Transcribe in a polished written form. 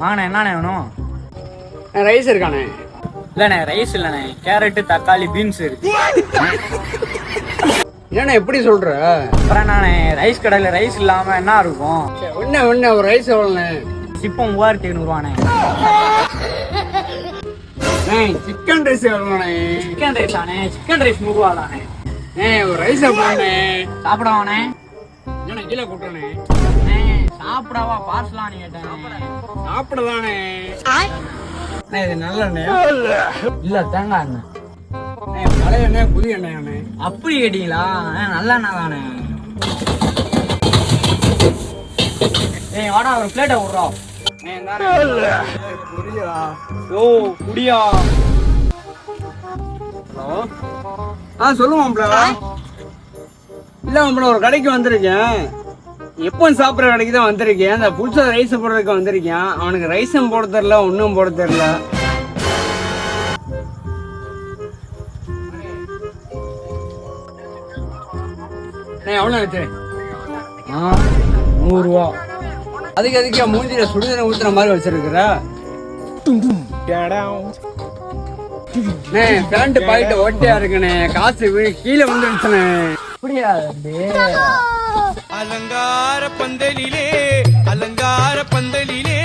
வாங்கண்ணே என்னண்ணே வேணும்? ரைஸ் இருக்காண்ணே? இல்லண்ணே ரைஸ் இல்லண்ணே, கேரட்டு தக்காளி பீன்ஸ் இருக்கு. என்னண்ணே எப்படி சொல்ற? அப்புறம் என்னண்ணே ரைஸ் கடையில் ரைஸ் இல்லாம என்ன இருக்கும்? ஒண்ணு ஒரு ரைஸ் எவ்வளோண்ணே? சிப்பம் 3500 சிக்கன் ரைஸ் எவ்வளோண்ணே? சிக்கன் ரைஸ் ஆனே, சிக்கன் ரைஸ் 100 தானே. ஒரு ரைஸ் எவ்வளோண்ணே? சாப்பிடவானே? என்ன கீழே கூட்டணே? சாப்பிடவா பார்சலான்னு கேட்டேன். சாப்பிடதானே? இது நல்ல எண்ணெய் இல்ல தேங்காய் எண்ணெய். பழைய எண்ணெய் புதிய எண்ணெய்? அப்படி கேட்டீங்களா? நல்ல எண்ணெய் தானே. வாடா ஒரு பிளேட்டை விடுறோம். புரியுதா? ஓ குடியா? ஹலோ சொல்லுவாம்ல. இல்ல மாப்பிள ஒரு கடைக்கு வந்திருக்கேன். எப்போ சாப்பிட்ற கடைக்கு தான் வந்திருக்கேன். அந்த புதுசாக ரைஸ் போடுறதுக்கு வந்திருக்கேன். அவனுக்கு ரைஸும் போட தெரில, ஒன்றும் போட தெரில. எவ்வளோ ஆச்சு? 100 ரூபா. அதுக்கு மூஞ்சில சுடுதண்ணி ஊத்துற மாதிரி வச்சிருக்கிற. பேண்ட் பாயிட்டு ஓட்டையா இருக்குண்ணே. காசு கீழே வந்துருச்சுண்ணே. அலங்கார பந்தலிலே அலங்கார பந்தலிலே